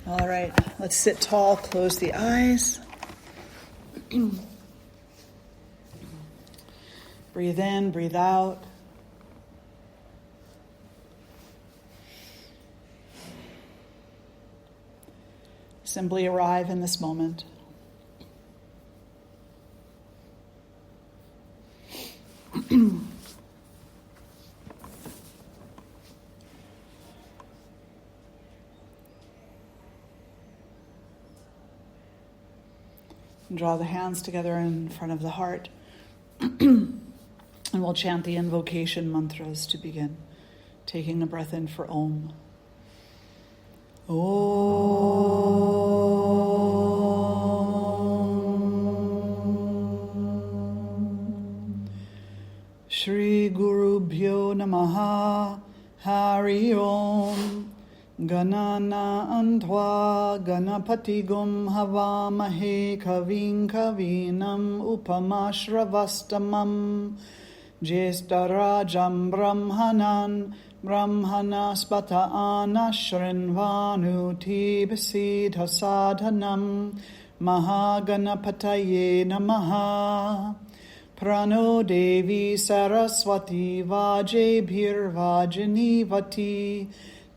All right, let's sit tall, close the eyes. Breathe in, breathe out. Simply arrive in this moment. Draw the hands together in front of the heart. And we'll chant the invocation mantras to begin. Taking a breath in for Om. Om. Shri Guru Bhyo Namaha Hari Om. Ganana Antva Ganapati Gum Havamahe Kavin Kavinam Upamashravastamam Jestarajam Brahmanan Brahmanaspata Anashrinvanu Tibasidha Sadhanam Mahaganapataye Namaha Prano Devi Saraswati Vajebhir Vajinivati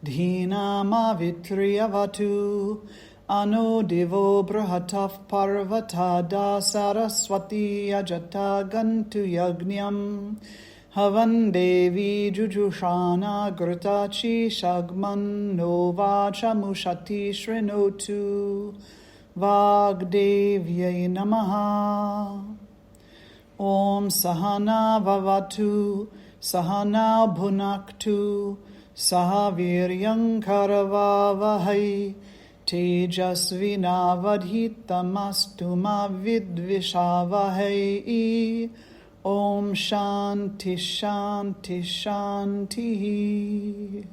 Dhinama Vitriyavatu Ano Devo Brahataf Parvatada Saraswati Ajata Gantu Yagnyam Havan Devi Jujushana Grutachi Shagman Nova Chamushati Shrinotu Vagdevyai Namaha Om Sahana Vavatu Sahana Bhunaktu Sahaviryam Karavavahai Tejasvinavadhitamastu ma vidvishavahai Om Shanti Shanti Shanti.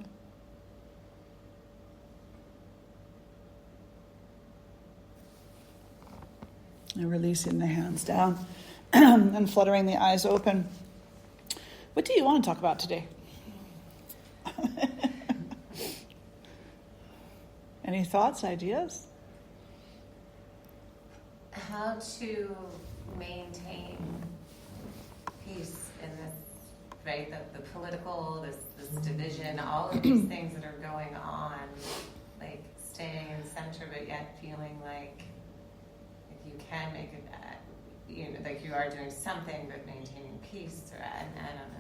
And releasing the hands down and fluttering the eyes open. What do you want to talk about today? Any thoughts, ideas? How to maintain peace in this, right? The political, this division, all of these things that are going on, like staying in center, but yet feeling like you can make it, like you are doing something, but maintaining peace. Or I don't know.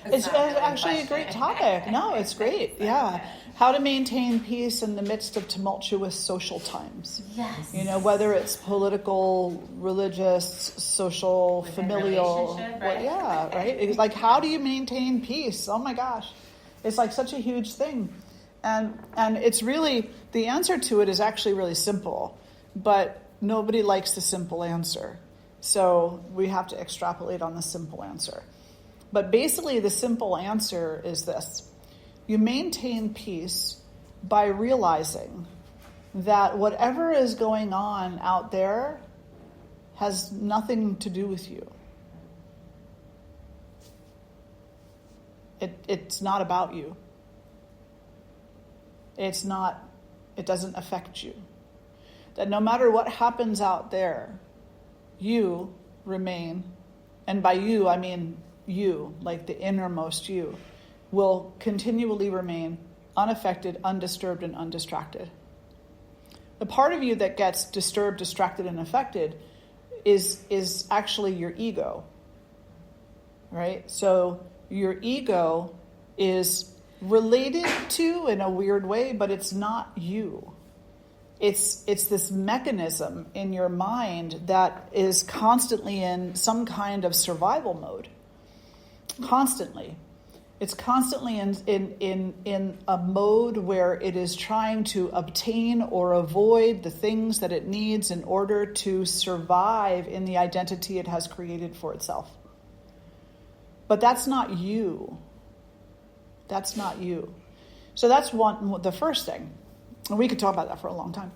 It's actually a great topic. No, it's great. Yeah. How to maintain peace in the midst of tumultuous social times. Yes. Whether it's political, religious, social, within familial. Right? Yeah, right? It's like, how do you maintain peace? Oh my gosh. It's like such a huge thing. And it's really, the answer to it is actually really simple, but nobody likes the simple answer. So we have to extrapolate on the simple answer. But basically, the simple answer is this. You maintain peace by realizing that whatever is going on out there has nothing to do with you. It's not about you. It doesn't affect you. That no matter what happens out there, you remain, and by you, I mean you, like the innermost you, will continually remain unaffected, undisturbed, and undistracted. The part of you that gets disturbed, distracted, and affected is actually your ego, right? So your ego is related to in a weird way, but it's not you. It's this mechanism in your mind that is constantly in some kind of survival mode. Constantly. It's constantly in a mode where it is trying to obtain or avoid the things that it needs in order to survive in the identity it has created for itself. But that's not you. That's not you. So that's the first thing. And we could talk about that for a long time.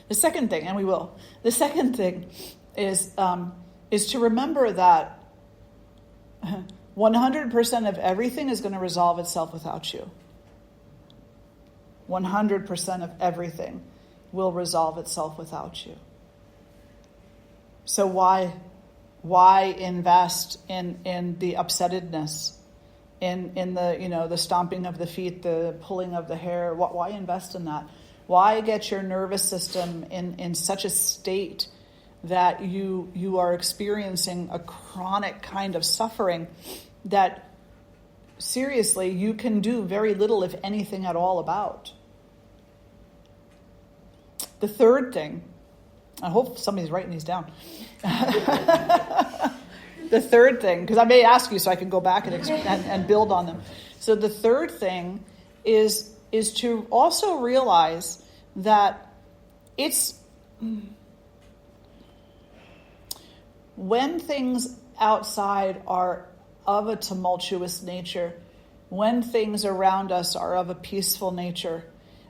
The second thing, and we will, the second thing is to remember that 100% of everything is going to resolve itself without you. 100% of everything will resolve itself without you. So why invest in the upsettedness, in the the stomping of the feet, the pulling of the hair? Why invest in that? Why get your nervous system in such a state that you are experiencing a chronic kind of suffering that seriously you can do very little, if anything at all, about? The third thing, I hope somebody's writing these down. The third thing, because I may ask you so I can go back and build on them. So the third thing is to also realize that it's when things outside are of a tumultuous nature, when things around us are of a peaceful nature,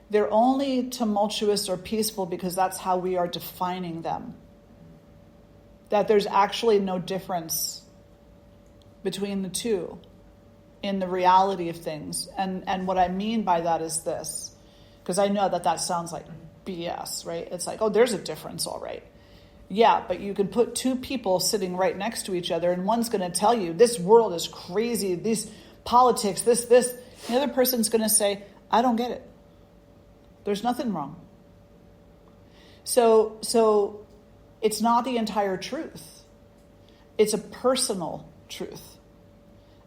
they're only tumultuous or peaceful because that's how we are defining them. That there's actually no difference between the two in the reality of things. And what I mean by that is this, because I know that sounds like BS, right? It's like, oh, there's a difference, all right. Yeah, but you can put two people sitting right next to each other, and one's going to tell you, this world is crazy, these politics, this. The other person's going to say, I don't get it. There's nothing wrong. So it's not the entire truth. It's a personal truth.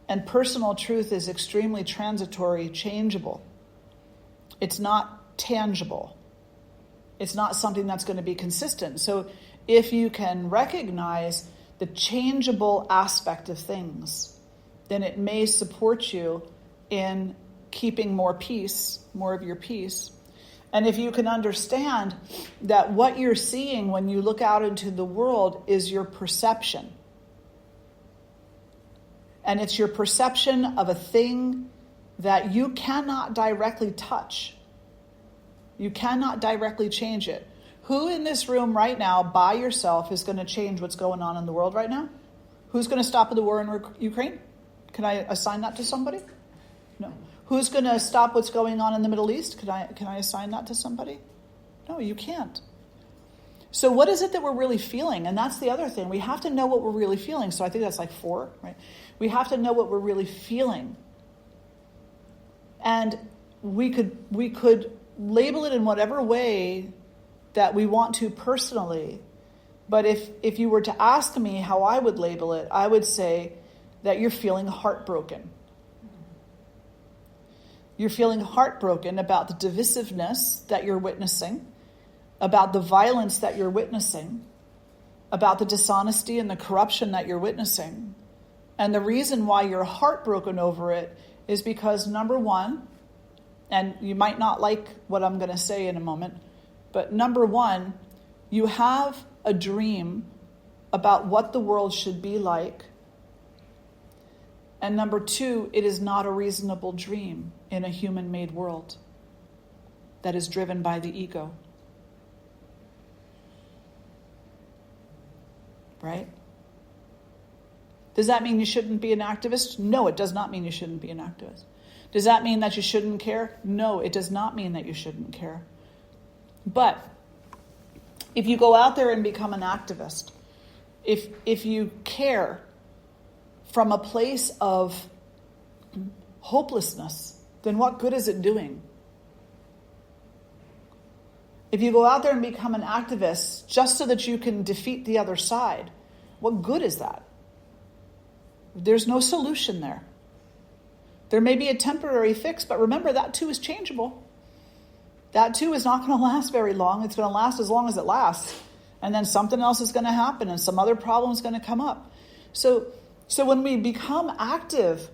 And personal truth is extremely transitory, changeable. It's not tangible. It's not something that's going to be consistent. So if you can recognize the changeable aspect of things, then it may support you in keeping more peace, more of your peace. And if you can understand that what you're seeing when you look out into the world is your perception, and it's your perception of a thing that you cannot directly touch. You cannot directly change it. Who in this room right now by yourself is going to change what's going on in the world right now? Who's going to stop the war in Ukraine? Can I assign that to somebody? No. Who's going to stop what's going on in the Middle East? Can I assign that to somebody? No, you can't. So what is it that we're really feeling? And that's the other thing. We have to know what we're really feeling. So I think that's like 4, right? We have to know what we're really feeling. And we could label it in whatever way that we want to personally. But if you were to ask me how I would label it, I would say that you're feeling heartbroken. You're feeling heartbroken about the divisiveness that you're witnessing, about the violence that you're witnessing, about the dishonesty and the corruption that you're witnessing. And the reason why you're heartbroken over it is because, number one, and you might not like what I'm going to say in a moment, but number one, you have a dream about what the world should be like. And number two, it is not a reasonable dream in a human-made world that is driven by the ego. Right? Does that mean you shouldn't be an activist? No, it does not mean you shouldn't be an activist. Does that mean that you shouldn't care? No, it does not mean that you shouldn't care. But if you go out there and become an activist, if you care from a place of hopelessness, then what good is it doing? If you go out there and become an activist just so that you can defeat the other side, what good is that? There's no solution there. There may be a temporary fix, but remember that too is changeable. That too is not going to last very long. It's going to last as long as it lasts. And then something else is going to happen and some other problem is going to come up. So when we become active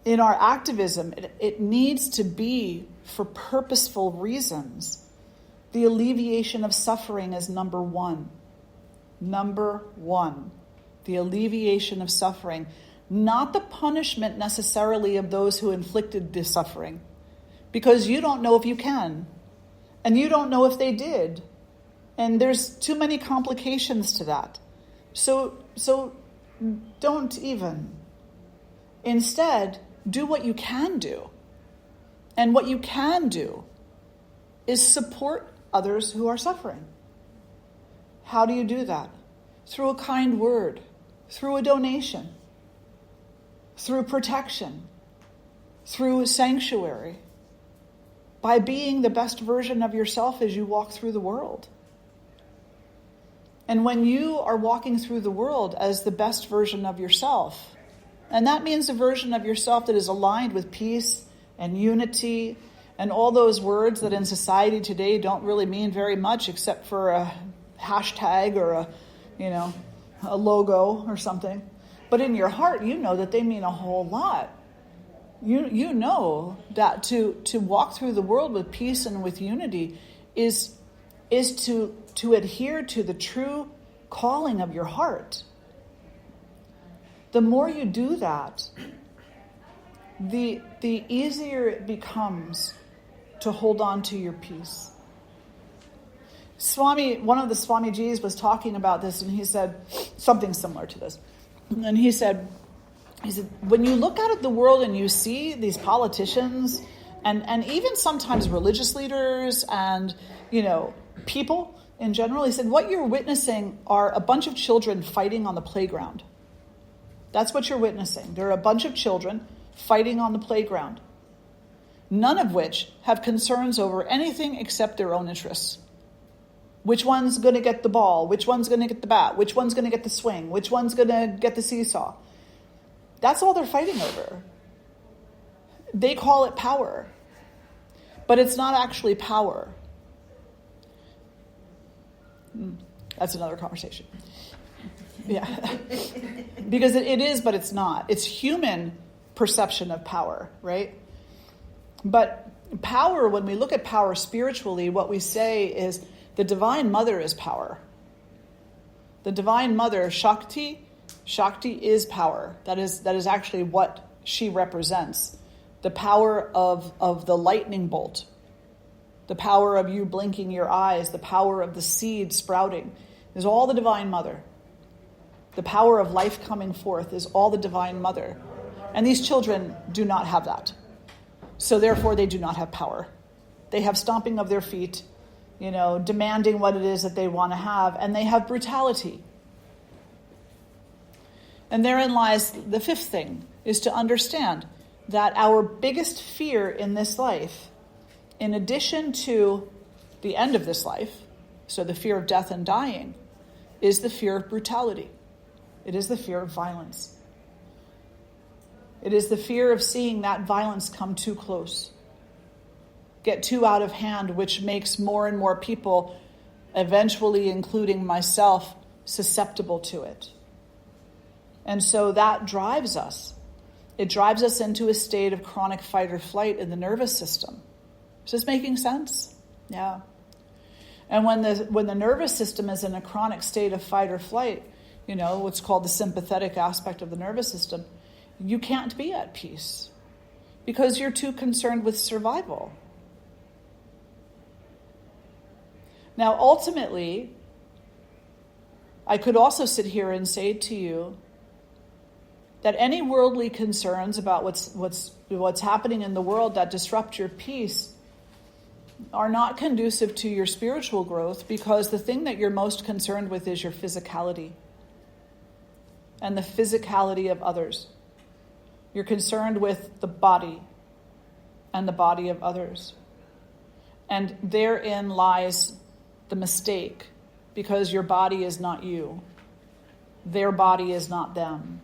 in our activism, it needs to be for purposeful reasons. The alleviation of suffering is number one. Number one, the alleviation of suffering. Not the punishment necessarily of those who inflicted the suffering. Because you don't know if you can. And you don't know if they did. And there's too many complications to that. So don't even. Instead, do what you can do. And what you can do is support others who are suffering. How do you do that? Through a kind word, through a donation, through protection, through sanctuary, by being the best version of yourself as you walk through the world. And when you are walking through the world as the best version of yourself, and that means a version of yourself that is aligned with peace and unity and all those words that in society today don't really mean very much except for a hashtag or a logo or something. But in your heart, you know that they mean a whole lot. You know that to walk through the world with peace and with unity is to adhere to the true calling of your heart. The more you do that, the easier it becomes to hold on to your peace. One of the Swamijis was talking about this, and he said something similar to this. And he said, when you look out at the world and you see these politicians and even sometimes religious leaders and, people in general, he said, what you're witnessing are a bunch of children fighting on the playground. That's what you're witnessing. There are a bunch of children fighting on the playground, none of which have concerns over anything except their own interests. Which one's going to get the ball? Which one's going to get the bat? Which one's going to get the swing? Which one's going to get the seesaw? That's all they're fighting over. They call it power. But it's not actually power. That's another conversation. Yeah. Because it is, but it's not. It's human perception of power, right? But power, when we look at power spiritually, what we say is the Divine Mother is power. The Divine Mother, Shakti is power. That is actually what she represents. The power of the lightning bolt. The power of you blinking your eyes. The power of the seed sprouting is all the Divine Mother. The power of life coming forth is all the Divine Mother. And these children do not have that. So therefore they do not have power. They have stomping of their feet, demanding what it is that they want to have, and they have brutality. And therein lies the fifth thing, is to understand that our biggest fear in this life, in addition to the end of this life, so the fear of death and dying, is the fear of brutality. It is the fear of violence. It is the fear of seeing that violence come too close, get too out of hand, which makes more and more people, eventually including myself, susceptible to it. And so that drives us. It drives us into a state of chronic fight or flight in the nervous system. Is this making sense? Yeah. And when the nervous system is in a chronic state of fight or flight, what's called the sympathetic aspect of the nervous system, you can't be at peace because you're too concerned with survival. Now, ultimately, I could also sit here and say to you that any worldly concerns about what's happening in the world that disrupt your peace are not conducive to your spiritual growth, because the thing that you're most concerned with is your physicality and the physicality of others. You're concerned with the body and the body of others. And therein lies the mistake, because your body is not you. Their body is not them.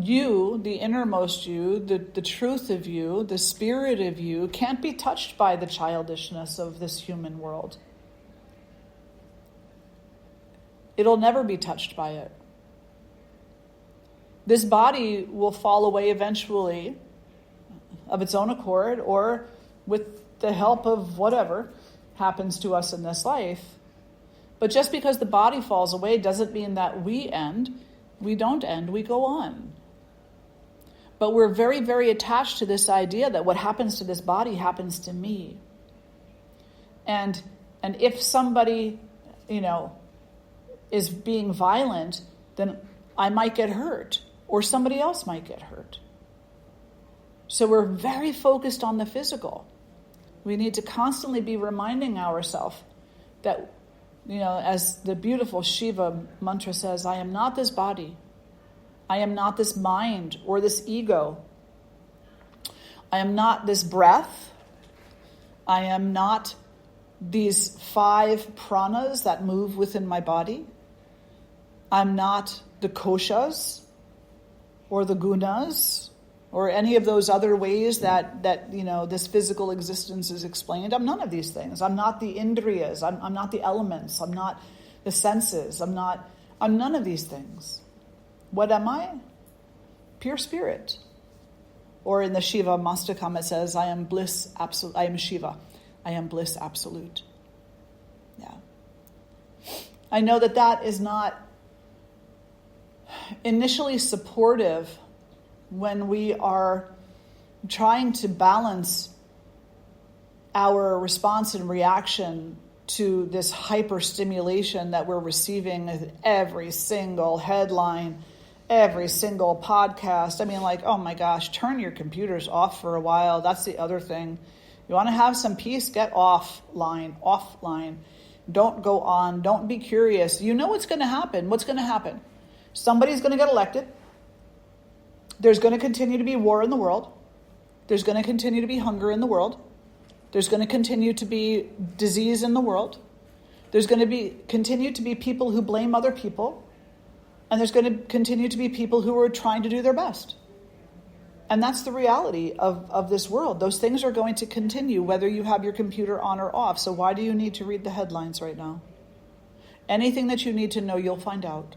You, the innermost you, the truth of you, the spirit of you, can't be touched by the childishness of this human world. It'll never be touched by it. This body will fall away eventually of its own accord, or with the help of whatever happens to us in this life. But just because the body falls away doesn't mean that we end. We don't end, we go on. But we're very, very attached to this idea that what happens to this body happens to me. And if somebody, is being violent, then I might get hurt, or somebody else might get hurt. So we're very focused on the physical. We need to constantly be reminding ourselves that, as the beautiful Shiva mantra says, I am not this body. I am not this mind or this ego. I am not this breath. I am not these 5 pranas that move within my body. I'm not the koshas or the gunas or any of those other ways that this physical existence is explained. I'm none of these things. I'm not the indriyas. I'm not the elements. I'm not the senses. I'm none of these things. What am I? Pure spirit. Or in the Shiva Mastakam it says, I am bliss absolute. I am Shiva. I am bliss absolute. Yeah. I know that is not initially supportive when we are trying to balance our response and reaction to this hyper-stimulation that we're receiving with every single headline, every single podcast. I mean, oh my gosh, turn your computers off for a while. That's the other thing. You want to have some peace? Get offline. Don't go on. Don't be curious. You know what's going to happen. What's going to happen? Somebody's going to get elected. There's going to continue to be war in the world. There's going to continue to be hunger in the world. There's going to continue to be disease in the world. There's going to continue to be people who blame other people. And there's going to continue to be people who are trying to do their best. And that's the reality of this world. Those things are going to continue whether you have your computer on or off. So why do you need to read the headlines right now? Anything that you need to know, you'll find out.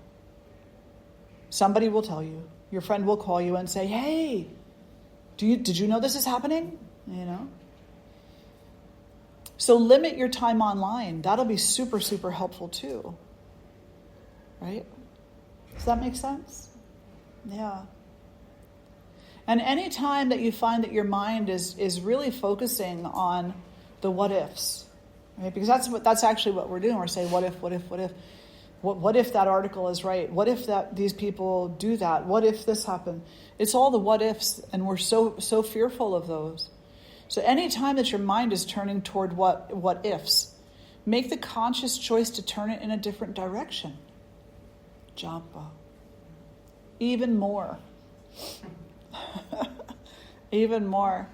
Somebody will tell you. Your friend will call you and say, hey, did you know this is happening? So limit your time online. That'll be super, super helpful too. Right? Does that make sense? Yeah. And any time that you find that your mind is really focusing on the what ifs, right? Because that's actually what we're doing. We're saying, what if? What if that article is right? What if these people do that? What if this happened? It's all the what ifs, and we're so fearful of those. So any time that your mind is turning toward what ifs, make the conscious choice to turn it in a different direction. Japa. Even more. Even more.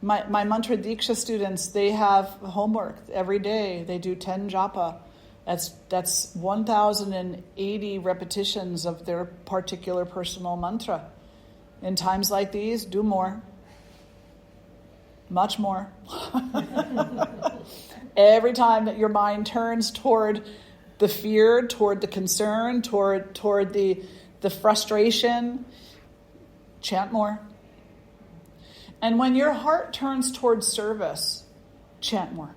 My mantra diksha students, they have homework every day. They do 10 japa. That's 1,080 repetitions of their particular personal mantra. In times like these, do more. Much more. Every time that your mind turns toward the fear, toward the concern, toward the frustration, chant more. And when your heart turns towards service, chant more.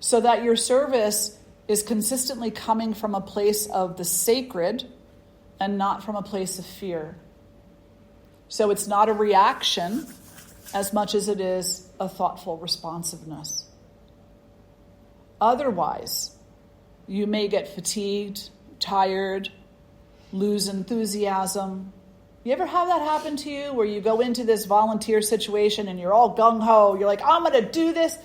So that your service is consistently coming from a place of the sacred and not from a place of fear. So it's not a reaction as much as it is a thoughtful responsiveness. Otherwise, you may get fatigued, tired, lose enthusiasm. You ever have that happen to you where you go into this volunteer situation and you're all gung-ho, you're like, I'm going to do this,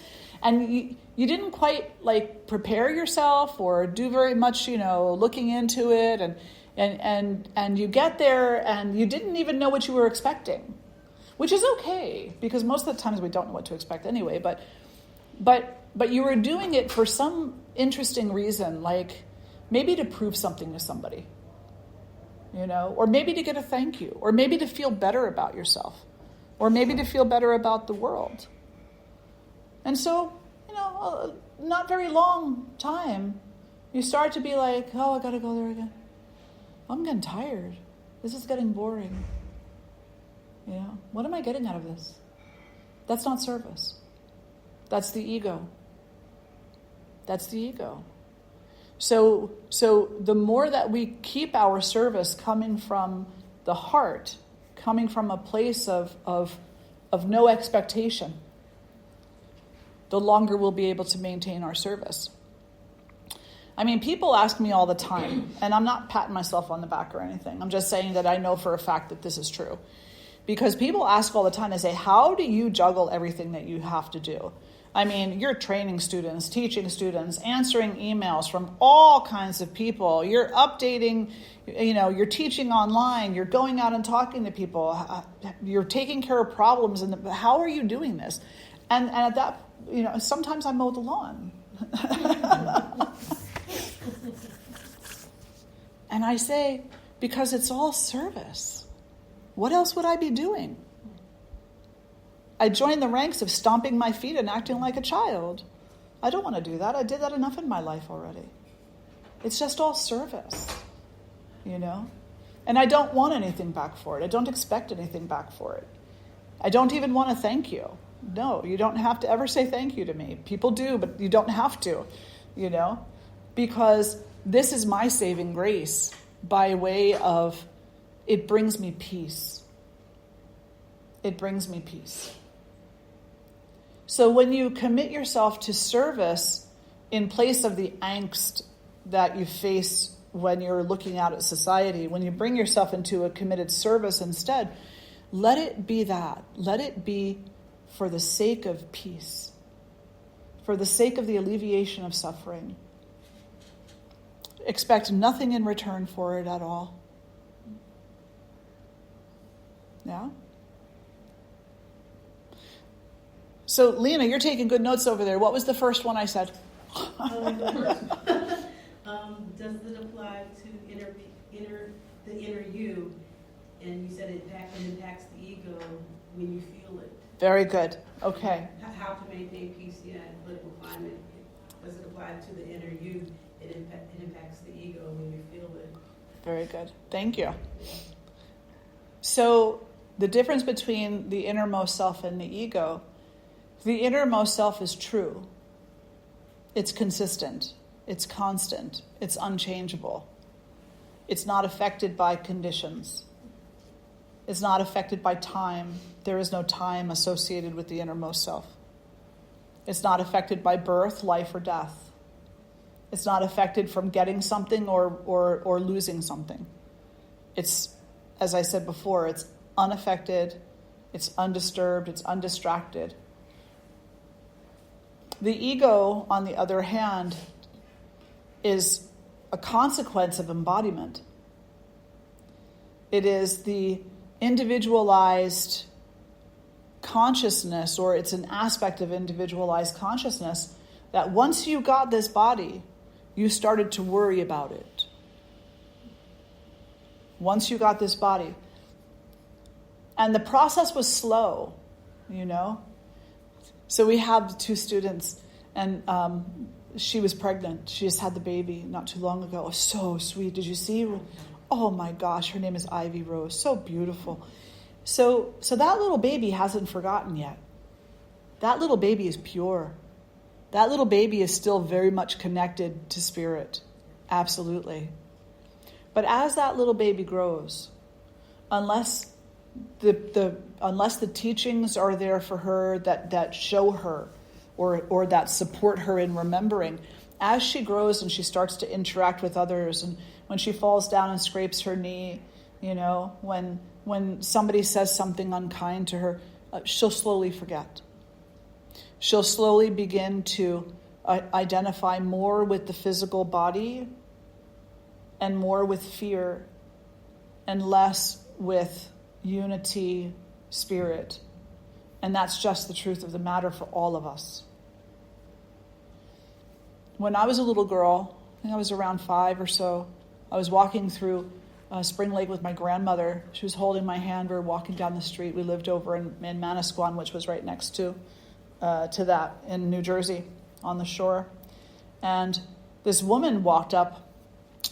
and you didn't quite prepare yourself or do very much, looking into it, and you get there and you didn't even know what you were expecting, which is okay because most of the times we don't know what to expect anyway, but you were doing it for some interesting reason, like maybe to prove something to somebody, or maybe to get a thank you, or maybe to feel better about yourself, or maybe to feel better about the world. And so, not very long time, you start to be like, oh, I got to go there again. I'm getting tired. This is getting boring. What am I getting out of this? That's not service. That's the ego. That's the ego. So the more that we keep our service coming from the heart, coming from a place of no expectation, the longer we'll be able to maintain our service. I mean, people ask me all the time, and I'm not patting myself on the back or anything. I'm just saying that I know for a fact that this is true. Because people ask all the time, they say, how do you juggle everything that you have to do? I mean, you're training students, teaching students, answering emails from all kinds of people. You're updating, you're teaching online. You're going out and talking to people. You're taking care of problems. And how are you doing this? And at that, sometimes I mow the lawn. And I say, because it's all service. What else would I be doing? I joined the ranks of stomping my feet and acting like a child. I don't want to do that. I did that enough in my life already. It's just all service, And I don't want anything back for it. I don't expect anything back for it. I don't even want to thank you. No, you don't have to ever say thank you to me. People do, but you don't have to, because this is my saving grace by way of it brings me peace. It brings me peace. So when you commit yourself to service in place of the angst that you face when you're looking out at society, when you bring yourself into a committed service instead, let it be that. Let it be for the sake of peace, for the sake of the alleviation of suffering. Expect nothing in return for it at all. Yeah? So, Lena, you're taking good notes over there. What was the first one I said? Does it apply to the inner you? And you said it impacts the ego when you feel it. Very good. Okay. How to maintain peace in political climate? Does it apply to the inner you? It impacts the ego when you feel it. Very good. Thank you. So the difference between the innermost self and the ego, the innermost self is true. It's consistent. It's constant. It's unchangeable. It's not affected by conditions. It's not affected by time. There is no time associated with the innermost self. It's not affected by birth, life, or death. It's not affected from getting something or losing something. It's, as I said before, it's unaffected, it's undisturbed, it's undistracted. The ego, on the other hand, is a consequence of embodiment. It is the individualized consciousness, or it's an aspect of individualized consciousness, that once you got this body, you started to worry about it. Once you got this body. And the process was slow, So we have two students, and she was pregnant. She just had the baby not too long ago. Oh, so sweet. Did you see? Oh my gosh, her name is Ivy Rose. So beautiful. So that little baby hasn't forgotten yet. That little baby is pure. That little baby is still very much connected to spirit. Absolutely. But as that little baby grows, unless the teachings are there for her that show her or that support her in remembering, as she grows and she starts to interact with others, and when she falls down and scrapes her knee, when somebody says something unkind to her, she'll slowly forget. She'll slowly begin to identify more with the physical body and more with fear and less with unity, spirit. And that's just the truth of the matter for all of us. When I was a little girl, I think I was around 5 or so, I was walking through Spring Lake with my grandmother. She was holding my hand. We were walking down the street. We lived over in Manasquan, which was right next to that in New Jersey on the shore. And this woman walked up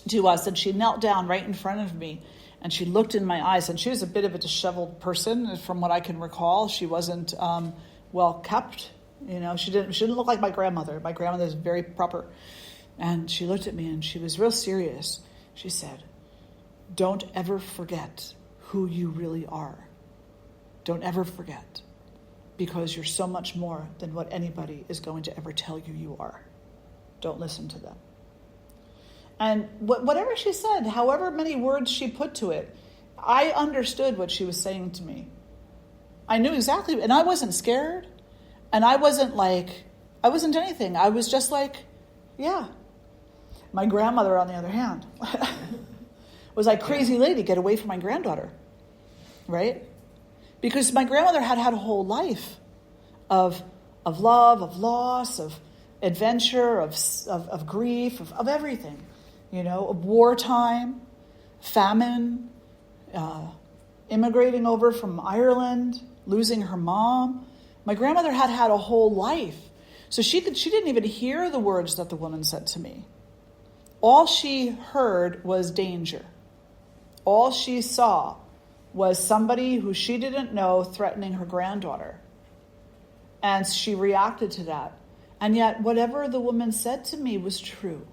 to us, and she knelt down right in front of me, and she looked in my eyes, and she was a bit of a disheveled person from what I can recall. She wasn't well kept. She didn't look like my grandmother. My grandmother is very proper. And she looked at me, and she was real serious. She said, "Don't ever forget who you really are. Don't ever forget, because you're so much more than what anybody is going to ever tell you are. Don't listen to them." And whatever she said, however many words she put to it, I understood what she was saying to me. I knew exactly, and I wasn't scared, and I wasn't anything. I was just like, yeah. My grandmother, on the other hand, was like, crazy lady, get away from my granddaughter, right? Because my grandmother had a whole life of love, of loss, of adventure, of grief, of everything, of wartime, famine, immigrating over from Ireland, losing her mom. My grandmother had a whole life. So she didn't even hear the words that the woman said to me. All she heard was danger. All she saw was somebody who she didn't know threatening her granddaughter. And she reacted to that. And yet whatever the woman said to me was true.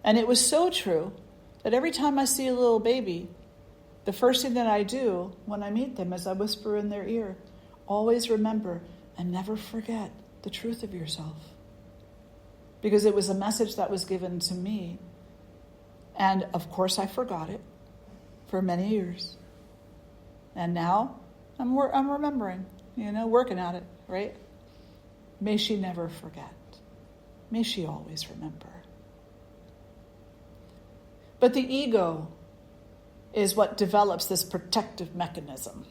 And it was so true that every time I see a little baby, the first thing that I do when I meet them is I whisper in their ear, always remember and never forget the truth of yourself. Because it was a message that was given to me. And of course I forgot it for many years. And now I'm remembering, working at it, right? May she never forget. May she always remember. But the ego is what develops this protective mechanism.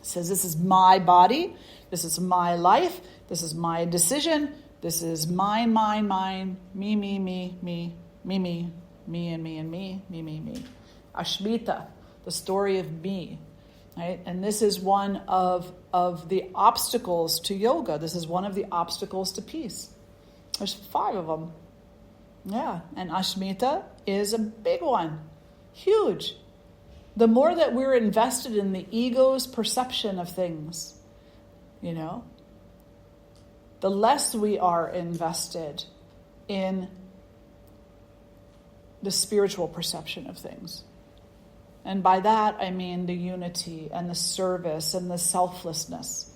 It says, this is my body, this is my life, this is my decision, this is mine, me, me, and me. Ashmita, the story of me. Right? And this is one of the obstacles to yoga. This is one of the obstacles to peace. There's 5 of them. Yeah, and Ashmita is a big one. Huge. The more that we're invested in the ego's perception of things, the less we are invested in the spiritual perception of things. And by that, I mean the unity and the service and the selflessness.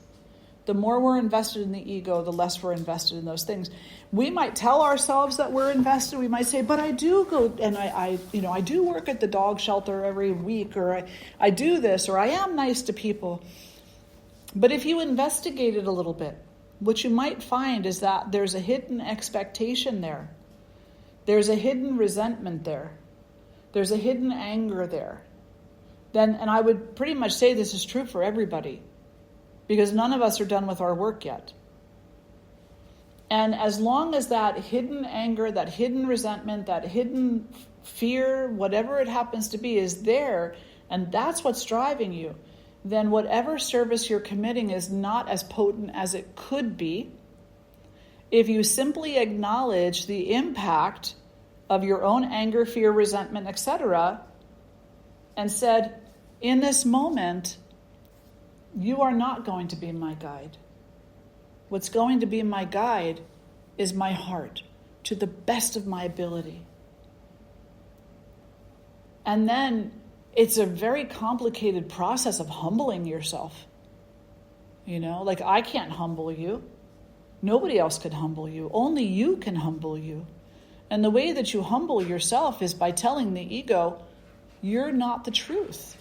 The more we're invested in the ego, the less we're invested in those things. We might tell ourselves that we're invested. We might say, but I do go and I do work at the dog shelter every week, or I do this, or I am nice to people. But if you investigate it a little bit, what you might find is that there's a hidden expectation there. There's a hidden resentment there. There's a hidden anger there. And I would pretty much say this is true for everybody, because none of us are done with our work yet. And as long as that hidden anger, that hidden resentment, that hidden fear, whatever it happens to be, is there, and that's what's driving you, then whatever service you're committing is not as potent as it could be if you simply acknowledge the impact of your own anger, fear, resentment, etc., and said, in this moment, you are not going to be my guide. What's going to be my guide is my heart, to the best of my ability. And then it's a very complicated process of humbling yourself. I can't humble you. Nobody else can humble you. Only you can humble you. And the way that you humble yourself is by telling the ego, you're not the truth.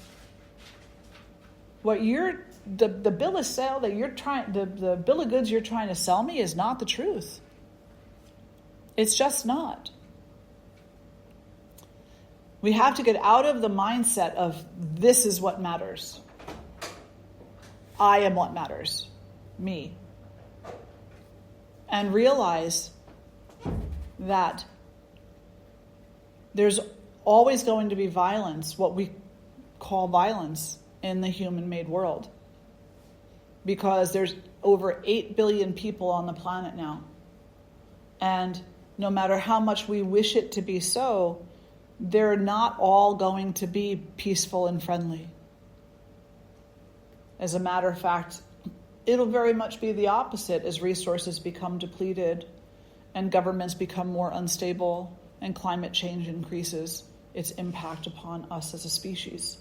The bill of sale that you're trying, the bill of goods you're trying to sell me is not the truth. It's just not. We have to get out of the mindset of this is what matters. I am what matters. Me. And realize that there's always going to be violence, what we call violence, in the human-made world. Because there's over 8 billion people on the planet now. And no matter how much we wish it to be so, they're not all going to be peaceful and friendly. As a matter of fact, it'll very much be the opposite as resources become depleted and governments become more unstable and climate change increases its impact upon us as a species.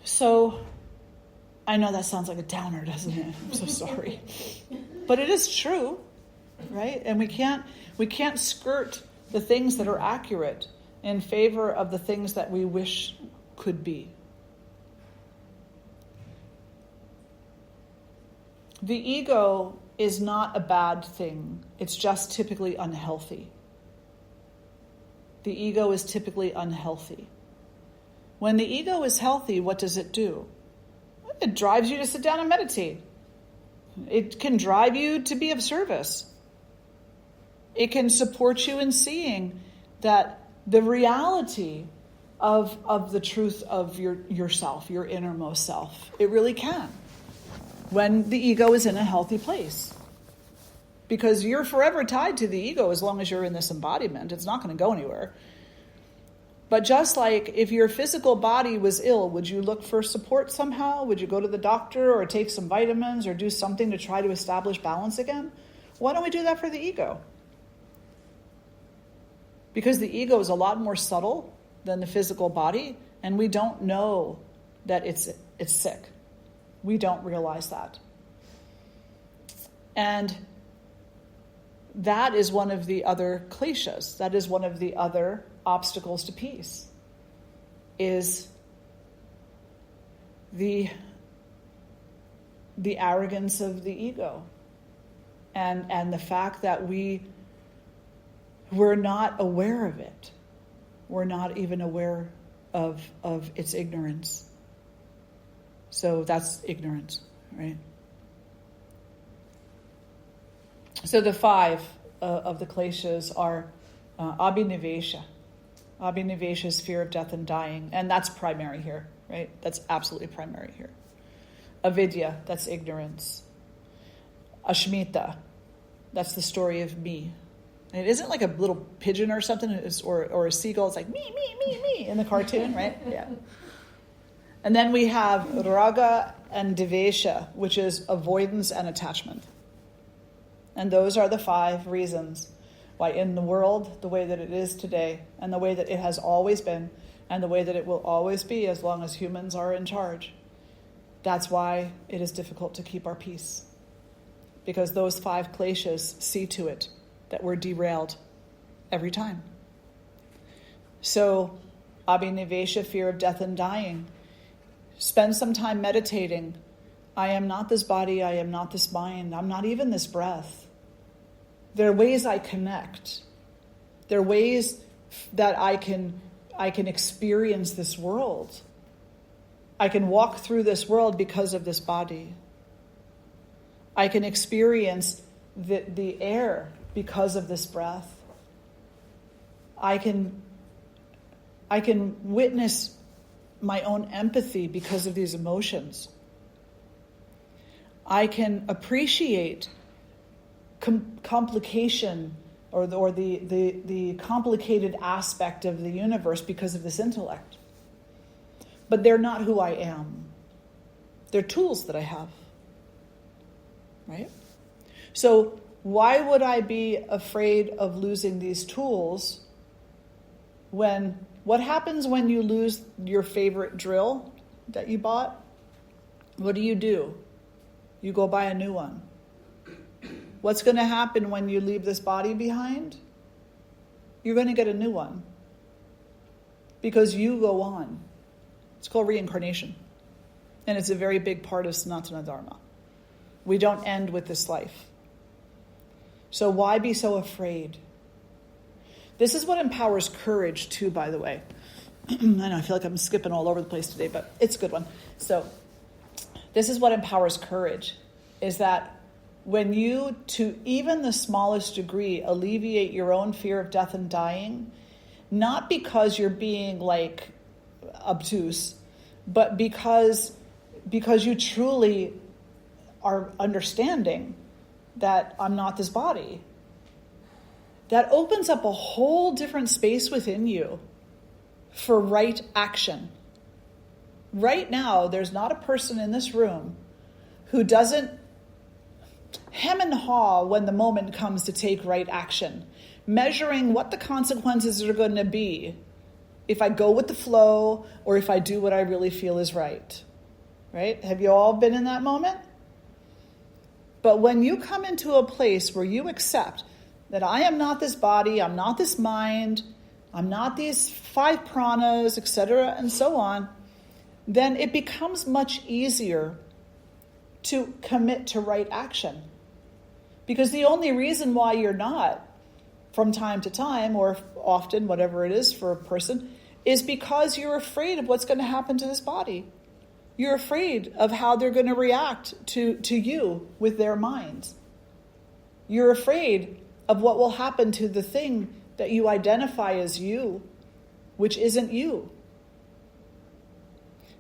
So, I know that sounds like a downer, doesn't it? I'm so sorry. But it is true, right? And we can't skirt the things that are accurate in favor of the things that we wish could be. The ego is not a bad thing. It's just typically unhealthy. The ego is typically unhealthy. When the ego is healthy, what does it do? It drives you to sit down and meditate. It can drive you to be of service. It can support you in seeing that the reality of the truth of yourself, your innermost self. It really can. When the ego is in a healthy place. Because you're forever tied to the ego as long as you're in this embodiment. It's not going to go anywhere. But just like if your physical body was ill, would you look for support somehow? Would you go to the doctor or take some vitamins or do something to try to establish balance again? Why don't we do that for the ego? Because the ego is a lot more subtle than the physical body, and we don't know that it's sick. We don't realize that. And that is one of the other kleshas. That is one of the other obstacles to peace, is the arrogance of the ego. And the fact that we're not aware of it. We're not even aware of its ignorance. So that's ignorance, right? So the 5 of the kleshas are abhinivesha. Abhinivesha is fear of death and dying, and that's primary here, right? That's absolutely primary here. Avidya, that's ignorance. Ashmita, that's the story of me. And it isn't like a little pigeon or something, or a seagull. It's like me in the cartoon, right? Yeah. And then we have raga and devesha, which is avoidance and attachment. And those are the 5 reasons why in the world, the way that it is today, and the way that it has always been, and the way that it will always be as long as humans are in charge, that's why it is difficult to keep our peace. Because those 5 kleshas see to it that we're derailed every time. So, abhinivesha, fear of death and dying. Spend some time meditating. I am not this body, I am not this mind, I'm not even this breath. There are ways I connect. There are ways that I can experience this world. I can walk through this world because of this body. I can experience the air because of this breath. I can witness my own empathy because of these emotions. I can appreciate complication or the complicated aspect of the universe because of this intellect. But they're not who I am. They're tools that I have. Right? So why would I be afraid of losing these tools what happens when you lose your favorite drill that you bought? What do? You go buy a new one. What's going to happen when you leave this body behind? You're going to get a new one. Because you go on. It's called reincarnation. And it's a very big part of Sanatana Dharma. We don't end with this life. So why be so afraid? This is what empowers courage too, by the way. I know, I feel like I'm skipping all over the place today, but it's a good one. So this is what empowers courage, is that when you, to even the smallest degree, alleviate your own fear of death and dying, not because you're being like obtuse, but because you truly are understanding that I'm not this body, that opens up a whole different space within you for right action. Right now, there's not a person in this room who doesn't hem and haw when the moment comes to take right action, measuring what the consequences are going to be if I go with the flow or if I do what I really feel is right. Right? Have you all been in that moment? But when you come into a place where you accept that I am not this body, I'm not this mind, I'm not these 5 pranas, etc., and so on, then it becomes much easier to commit to right action. Because the only reason why you're not, from time to time, or often, whatever it is for a person, is because you're afraid of what's going to happen to this body. You're afraid of how they're going to react to you with their minds. You're afraid of what will happen to the thing that you identify as you, which isn't you.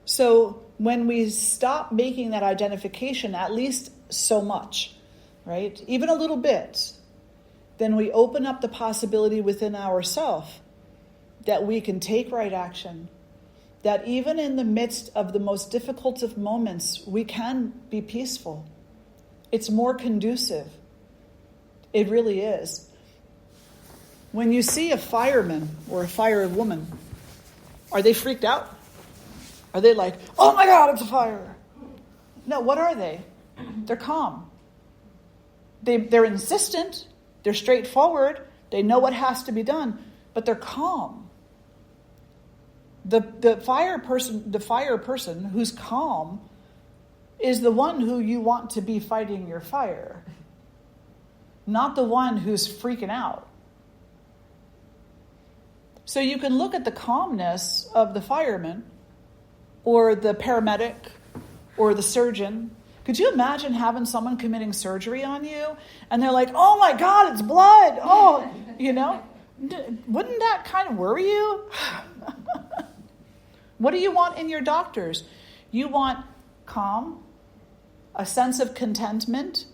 So when we stop making that identification, at least so much, right? Even a little bit, then we open up the possibility within ourselves that we can take right action, that even in the midst of the most difficult of moments, we can be peaceful. It's more conducive. It really is. When you see a fireman or a firewoman, are they freaked out? Are they like, oh my God, it's a fire? No, what are they? They're calm. They're insistent. They're straightforward. They know what has to be done, but they're calm. The fire person who's calm is the one who you want to be fighting your fire, not the one who's freaking out. So you can look at the calmness of the fireman or the paramedic or the surgeon. Could you imagine having someone committing surgery on you and they're like, oh my God, it's blood. Oh, wouldn't that kind of worry you? What do you want in your doctors? You want calm, a sense of contentment,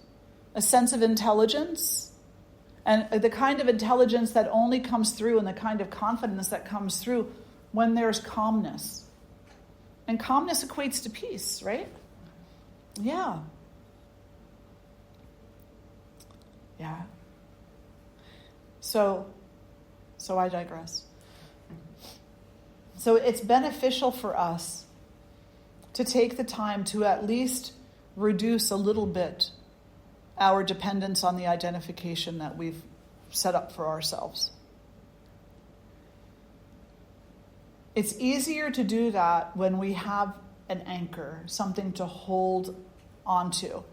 a sense of intelligence, and the kind of intelligence that only comes through and the kind of confidence that comes through when there's calmness. And calmness equates to peace, right? Yeah. Yeah. So I digress. So it's beneficial for us to take the time to at least reduce a little bit our dependence on the identification that we've set up for ourselves. It's easier to do that when we have an anchor, something to hold onto.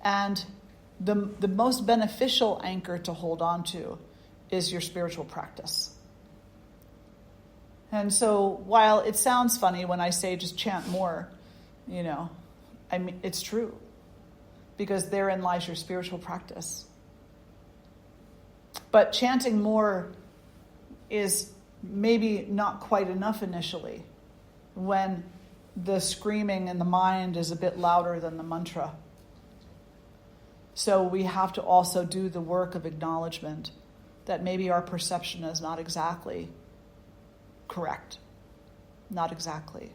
And the most beneficial anchor to hold onto is your spiritual practice. And so while it sounds funny when I say just chant more, I mean, it's true. Because therein lies your spiritual practice. But chanting more is maybe not quite enough initially when the screaming in the mind is a bit louder than the mantra. So we have to also do the work of acknowledgement that maybe our perception is not exactly correct. Not exactly.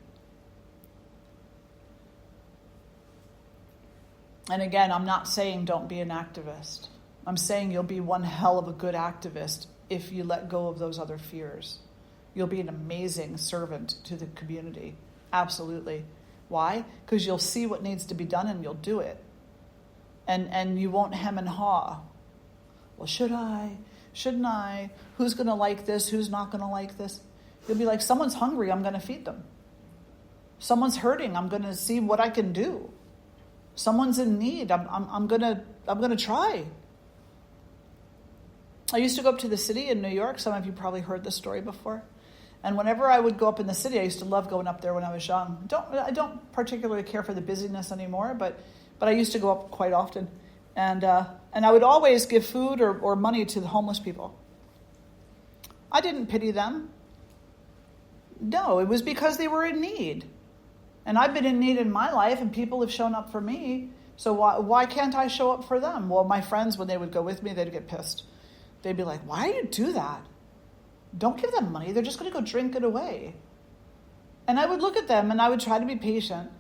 And again, I'm not saying don't be an activist. I'm saying you'll be one hell of a good activist if you let go of those other fears. You'll be an amazing servant to the community. Absolutely. Why? Because you'll see what needs to be done and you'll do it. And you won't hem and haw. Well, should I? Shouldn't I? Who's going to like this? Who's not going to like this? You'll be like, someone's hungry, I'm going to feed them. Someone's hurting, I'm going to see what I can do. Someone's in need, I'm gonna try. I used to go up to the city in New York. Some of you probably heard this story before. And whenever I would go up in the city, I used to love going up there when I was young. I don't particularly care for the busyness anymore, but I used to go up quite often. And I would always give food or money to the homeless people. I didn't pity them. No, it was because they were in need. And I've been in need in my life, and people have shown up for me. So why can't I show up for them? Well, my friends, when they would go with me, they'd get pissed. They'd be like, why do you do that? Don't give them money. They're just going to go drink it away. And I would look at them, and I would try to be patient.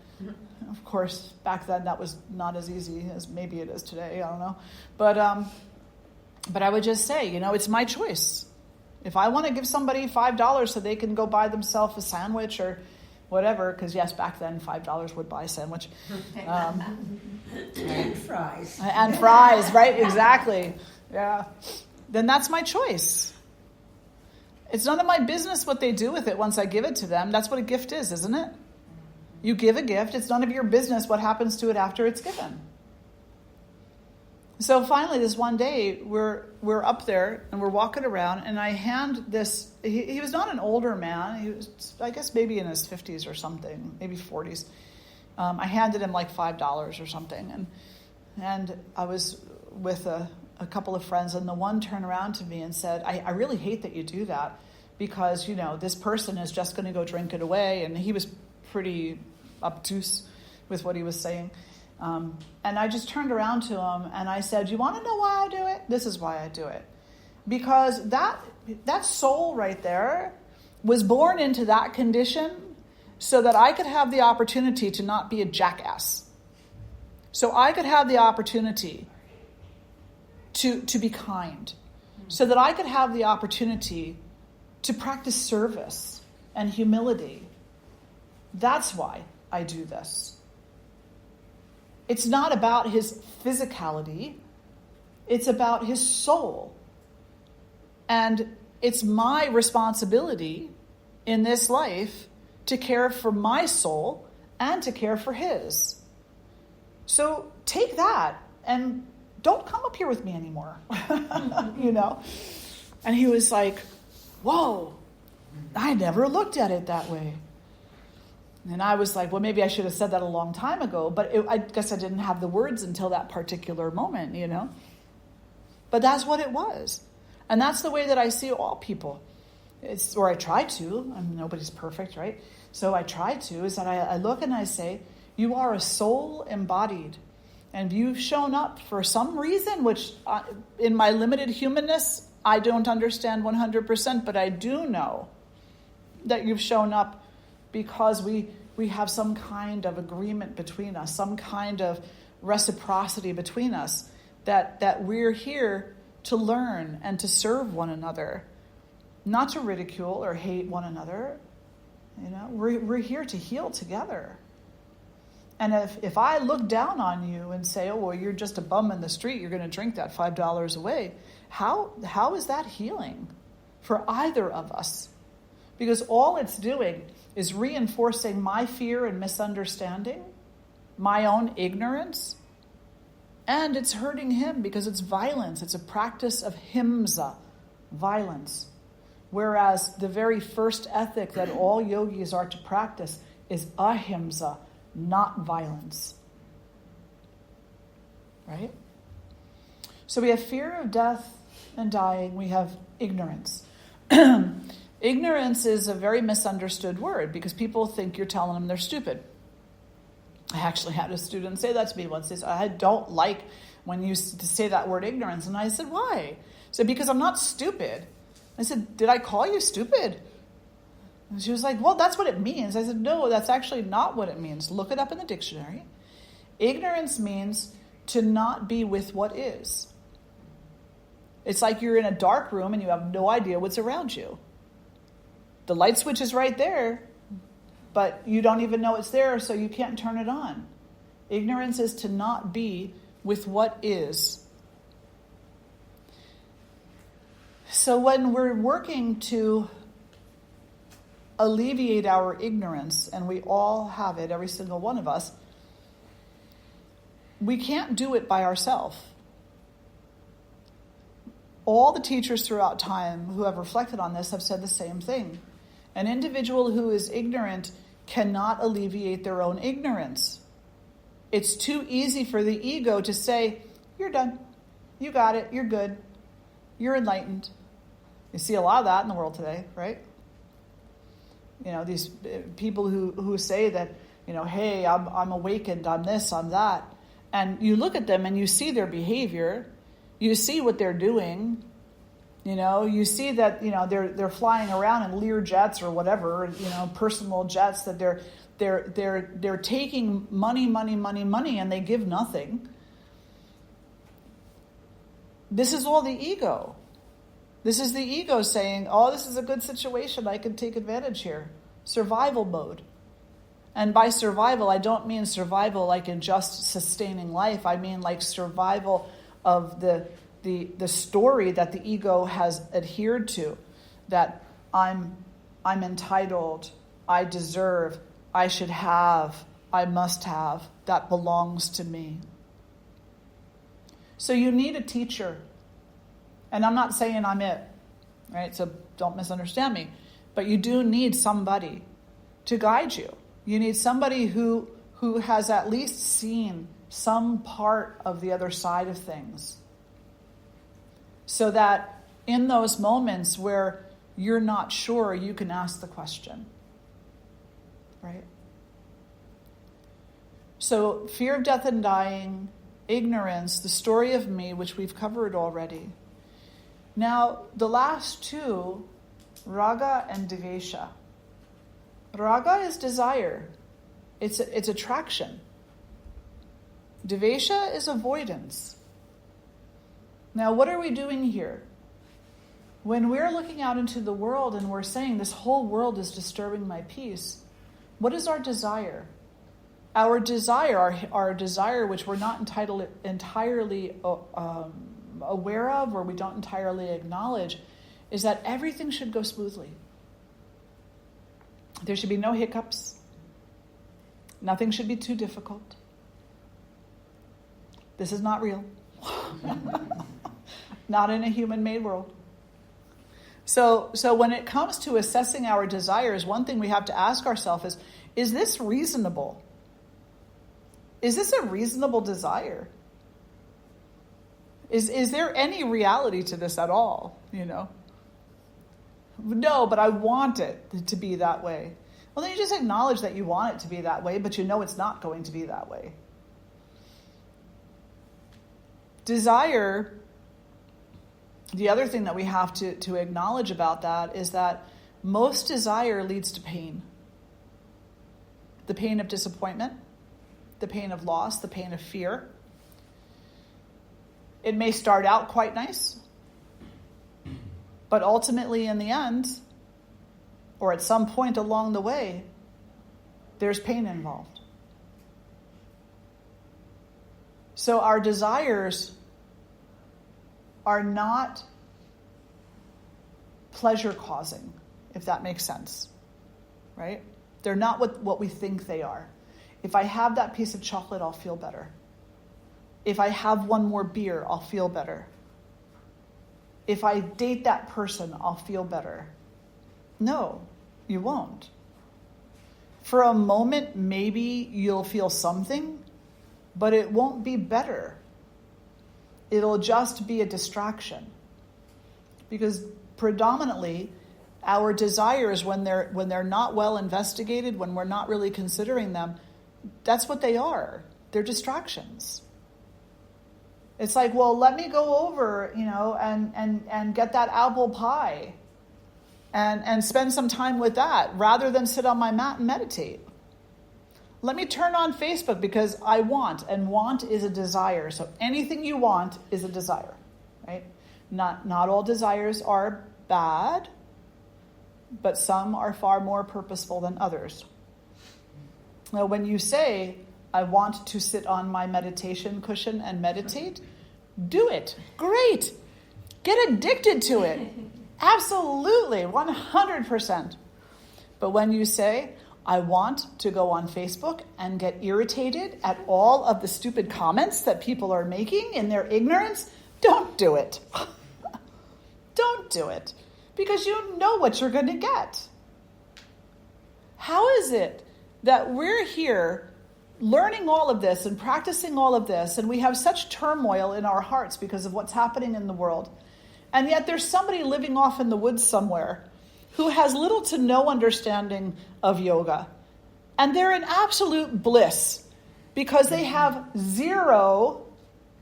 Of course, back then, that was not as easy as maybe it is today. I don't know. But I would just say, it's my choice. If I want to give somebody $5 so they can go buy themselves a sandwich or whatever, because yes, back then $5 would buy a sandwich. And fries. And fries, right? Exactly. Yeah. Then that's my choice. It's none of my business what they do with it once I give it to them. That's what a gift is, isn't it? You give a gift, it's none of your business what happens to it after it's given. So finally, this one day, we're up there and we're walking around, and I hand this. He was not an older man. He was, I guess, maybe in his 50s or something, maybe 40s. I handed him like $5 or something, and I was with a couple of friends, and the one turned around to me and said, "I really hate that you do that, because this person is just going to go drink it away." And he was pretty obtuse with what he was saying. And I just turned around to him and I said, "You want to know why I do it? This is why I do it. Because that soul right there was born into that condition so that I could have the opportunity to not be a jackass. So I could have the opportunity to be kind. So that I could have the opportunity to practice service and humility. That's why I do this. It's not about his physicality. It's about his soul. And it's my responsibility in this life to care for my soul and to care for his. So take that and don't come up here with me anymore." And he was like, "Whoa, I never looked at it that way." And I was like, well, maybe I should have said that a long time ago, but I guess I didn't have the words until that particular moment, But that's what it was. And that's the way that I see all people. Or I try to. Nobody's perfect, right? So I try to, is that I look and I say, you are a soul embodied. And you've shown up for some reason, which in my limited humanness, I don't understand 100%, but I do know that you've shown up because we have some kind of agreement between us, some kind of reciprocity between us, that we're here to learn and to serve one another, not to ridicule or hate one another. We're here to heal together. And if I look down on you and say, "Oh, well, you're just a bum in the street, you're going to drink that $5 away," how is that healing for either of us? Because all it's doing is reinforcing my fear and misunderstanding, my own ignorance, and it's hurting him because it's violence. It's a practice of himsa, violence. Whereas the very first ethic that all yogis are to practice is ahimsa, not violence. Right? So we have fear of death and dying. We have ignorance. Ignorance is a very misunderstood word because people think you're telling them they're stupid. I actually had a student say that to me once. He said, "I don't like when you say that word ignorance." And I said, "Why?" He said, "Because I'm not stupid." I said, "Did I call you stupid?" And she was like, "Well, that's what it means." I said, "No, that's actually not what it means. Look it up in the dictionary. Ignorance means to not be with what is. It's like you're in a dark room and you have no idea what's around you. The light switch is right there, but you don't even know it's there, so you can't turn it on. Ignorance is to not be with what is. So when we're working to alleviate our ignorance, and we all have it, every single one of us, we can't do it by ourselves. All the teachers throughout time who have reflected on this have said the same thing. An individual who is ignorant cannot alleviate their own ignorance. It's too easy for the ego to say, "You're done. You got it. You're good. You're enlightened." You see a lot of that in the world today, right? These people who say that, "Hey, I'm awakened, I'm this, I'm that." And you look at them and you see their behavior. You see what they're doing. You see that, they're flying around in Lear jets or whatever, personal jets, that they're taking money, and they give nothing. This is all the ego. This is the ego saying, "Oh, this is a good situation. I can take advantage here." Survival mode. And by survival, I don't mean survival like in just sustaining life. I mean like survival of the story that the ego has adhered to, that I'm entitled, I deserve, I should have, I must have, that belongs to me. So you need a teacher. And I'm not saying I'm it, right? So don't misunderstand me. But you do need somebody to guide you. You need somebody who has at least seen some part of the other side of things. So that in those moments where you're not sure, you can ask the question. Right? So fear of death and dying, ignorance, the story of me, which we've covered already. Now, the last two, raga and devesha. Raga is desire. It's attraction. Devesha is avoidance. Now, what are we doing here? When we're looking out into the world and we're saying this whole world is disturbing my peace, what is our desire? Our desire, which we're not entirely aware of, or we don't entirely acknowledge, is that everything should go smoothly. There should be no hiccups. Nothing should be too difficult. This is not real. Not in a human-made world. So when it comes to assessing our desires, one thing we have to ask ourselves is this reasonable? Is this a reasonable desire? Is there any reality to this at all? No, but I want it to be that way. Well, then you just acknowledge that you want it to be that way, but you know it's not going to be that way. Desire, the other thing that we have to acknowledge about that is that most desire leads to pain. The pain of disappointment, the pain of loss, the pain of fear. It may start out quite nice, but ultimately in the end, or at some point along the way, there's pain involved. So our desires are not pleasure-causing, if that makes sense, right? They're not what we think they are. If I have that piece of chocolate, I'll feel better. If I have one more beer, I'll feel better. If I date that person, I'll feel better. No, you won't. For a moment, maybe you'll feel something, but it won't be better. It'll just be a distraction. Because predominantly, our desires, when they're not well investigated, when we're not really considering them, that's what they are. They're distractions. It's like, well, let me go over, and get that apple pie and spend some time with that rather than sit on my mat and meditate. Let me turn on Facebook because I want, and want is a desire. So anything you want is a desire, right? Not all desires are bad, but some are far more purposeful than others. Now, when you say, I want to sit on my meditation cushion and meditate, do it. Great. Get addicted to it. Absolutely, 100%. But when you say, I want to go on Facebook and get irritated at all of the stupid comments that people are making in their ignorance, don't do it. Don't do it. Because you know what you're going to get. How is it that we're here learning all of this and practicing all of this, and we have such turmoil in our hearts because of what's happening in the world, and yet there's somebody living off in the woods somewhere who has little to no understanding of yoga, and they're in absolute bliss because they have zero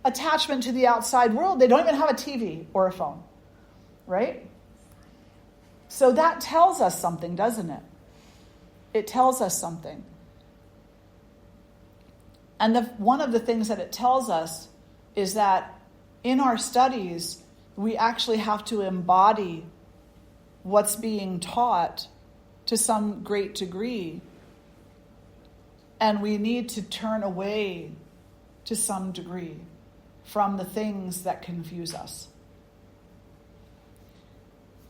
attachment to the outside world. They don't even have a TV or a phone, right? So that tells us something, doesn't it? It tells us something. And one of the things that it tells us is that in our studies, we actually have to embody what's being taught to some great degree. And we need to turn away to some degree from the things that confuse us.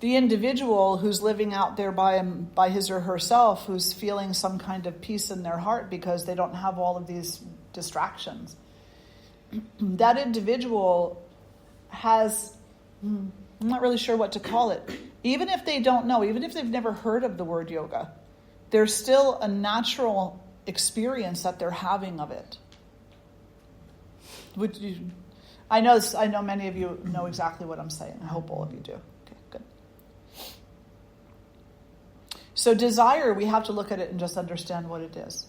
The individual who's living out there by his or herself, who's feeling some kind of peace in their heart because they don't have all of these distractions. That individual has, I'm not really sure what to call it. Even if they don't know, even if they've never heard of the word yoga, there's still a natural experience that they're having of it. I know many of you know exactly what I'm saying. I hope all of you do. Okay, good. So desire, we have to look at it and just understand what it is.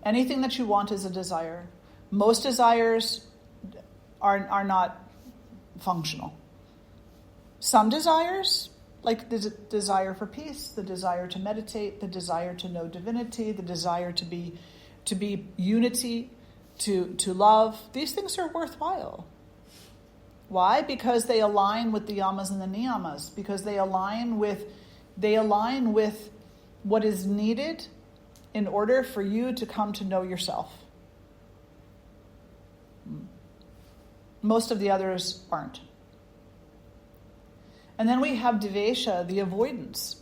Anything that you want is a desire. Most desires are not functional. Some desires, like the desire for peace, the desire to meditate, the desire to know divinity, the desire to be unity, to love, these things are worthwhile. Why? Because they align with the yamas and the niyamas, because they align with what is needed in order for you to come to know yourself. Most of the others aren't. And then we have devesha, the avoidance.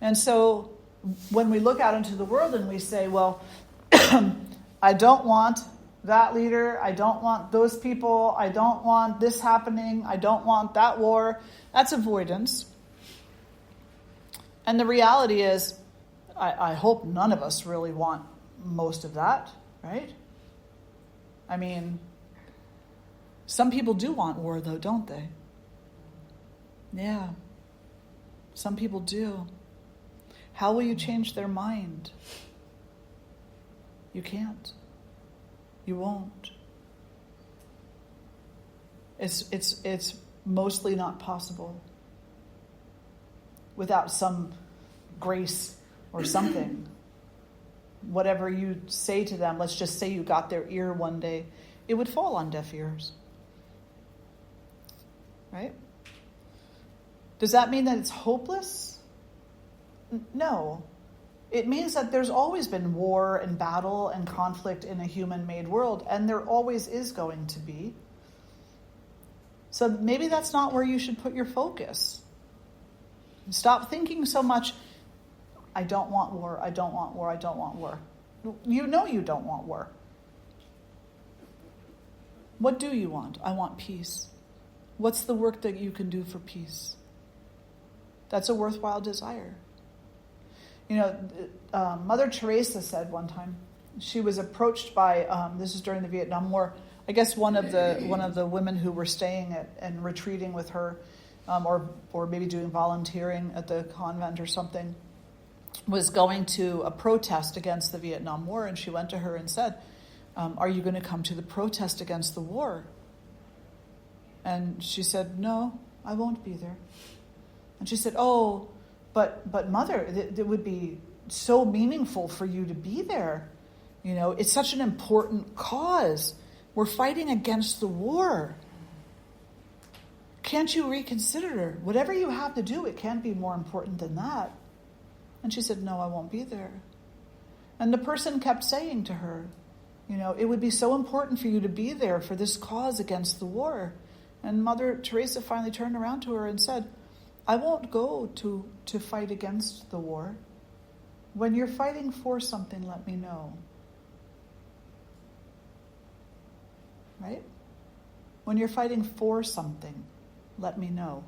And so when we look out into the world and we say, well, I don't want that leader, I don't want those people, I don't want this happening, I don't want that war, that's avoidance. And the reality is, I hope none of us really want most of that, right? I mean, some people do want war though, don't they? Yeah, some people do. How will you change their mind? You can't. You won't. It's mostly not possible without some grace or something. Whatever you say to them, let's just say you got their ear one day, it would fall on deaf ears. Right? Does that mean that it's hopeless? No. It means that there's always been war and battle and conflict in a human-made world, and there always is going to be. So maybe that's not where you should put your focus. Stop thinking so much, I don't want war, I don't want war, I don't want war. You know you don't want war. What do you want? I want peace. What's the work that you can do for peace? That's a worthwhile desire. Mother Teresa said one time, she was approached by, this is during the Vietnam War, I guess one of the women who were staying and retreating with her, or maybe doing volunteering at the convent or something, was going to a protest against the Vietnam War, and she went to her and said, are you going to come to the protest against the war? And she said, no, I won't be there. And she said, oh, but Mother, it would be so meaningful for you to be there. It's such an important cause. We're fighting against the war. Can't you reconsider? Whatever you have to do, it can't be more important than that. And she said, no, I won't be there. And the person kept saying to her, it would be so important for you to be there for this cause against the war. And Mother Teresa finally turned around to her and said, I won't go to fight against the war. When you're fighting for something, let me know. Right? When you're fighting for something, let me know.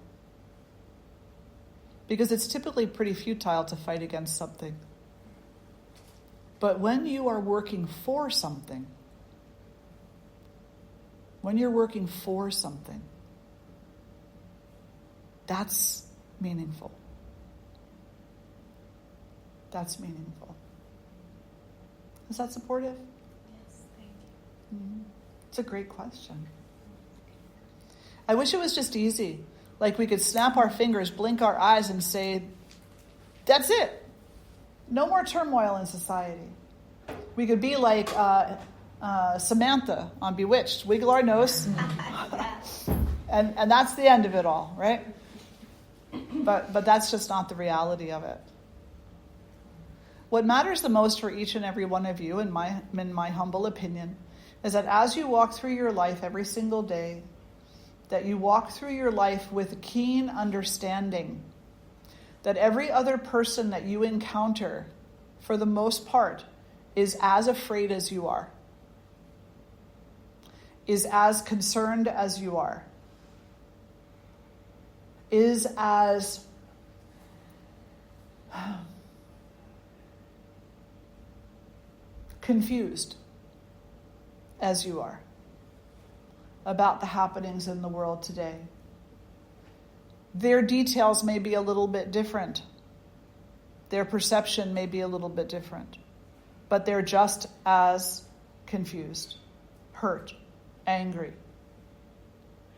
Because it's typically pretty futile to fight against something. But when you are working for something, that's meaningful. That's meaningful. Is that supportive? Yes, thank you. Mm-hmm. It's a great question. I wish it was just easy. Like we could snap our fingers, blink our eyes, and say, that's it. No more turmoil in society. We could be like Samantha on Bewitched, wiggle our nose, and that's the end of it all, right? But that's just not the reality of it. What matters the most for each and every one of you, in my humble opinion, is that as you walk through your life every single day, that you walk through your life with keen understanding that every other person that you encounter, for the most part, is as afraid as you are, is as concerned as you are, is as confused as you are about the happenings in the world today. Their details may be a little bit different. Their perception may be a little bit different. But they're just as confused, hurt, angry,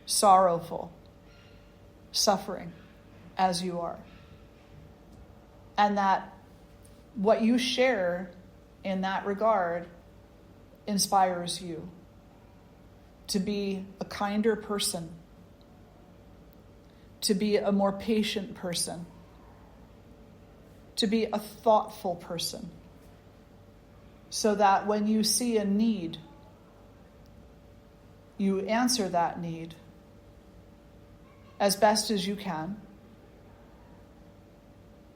sorrowful, suffering as you are. And that what you share in that regard inspires you to be a kinder person, to be a more patient person, to be a thoughtful person, so that when you see a need, you answer that need as best as you can,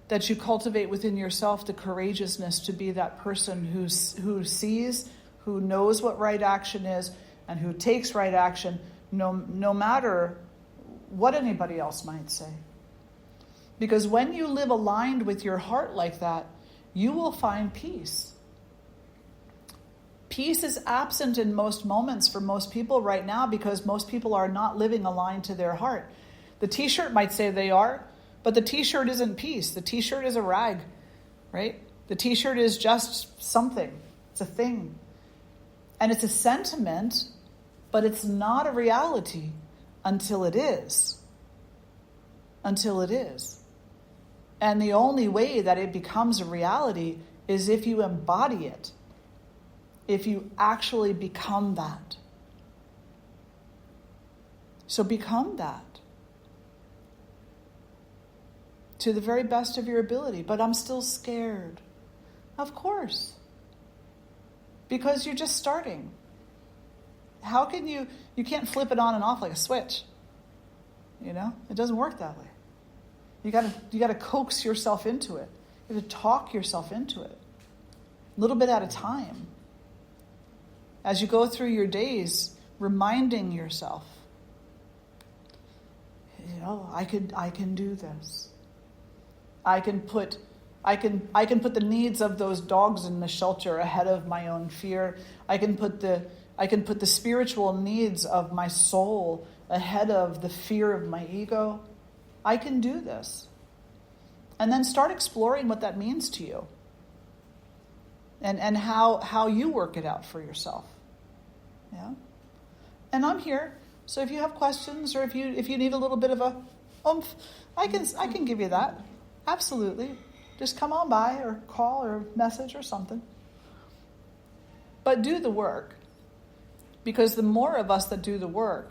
that you cultivate within yourself the courageousness to be that person who sees, who knows what right action is, and who takes right action no matter what anybody else might say. Because when you live aligned with your heart like that, you will find peace. Peace is absent in most moments for most people right now because most people are not living aligned to their heart. The t-shirt might say they are, but the t-shirt isn't peace. The t-shirt is a rag, right? The t-shirt is just something. It's a thing. And it's a sentiment, but it's not a reality until it is. Until it is. And the only way that it becomes a reality is if you embody it. If you actually become that. So become that. To the very best of your ability. But I'm still scared. Of course. Because you're just starting. How can you can't flip it on and off like a switch. You know? It doesn't work that way. You gotta coax yourself into it. You have to talk yourself into it. A little bit at a time. As you go through your days, reminding yourself, I can do this. I can put the needs of those dogs in the shelter ahead of my own fear. I can put the spiritual needs of my soul ahead of the fear of my ego. I can do this. And then start exploring what that means to you. And how you work it out for yourself. Yeah? And I'm here. So if you have questions or if you need a little bit of a oomph, I can give you that. Absolutely. Just come on by or call or message or something. But do the work. Because the more of us that do the work,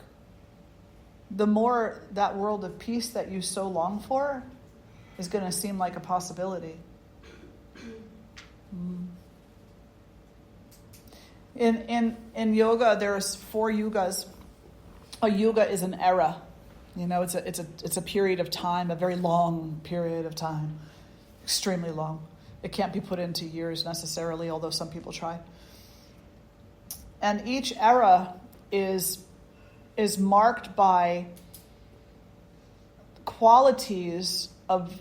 the more that world of peace that you so long for is going to seem like a possibility. In yoga, there's 4 yugas. A yuga is an era. It's a period of time, a very long period of time. Extremely long. It can't be put into years necessarily, although some people try. And each era is marked by qualities of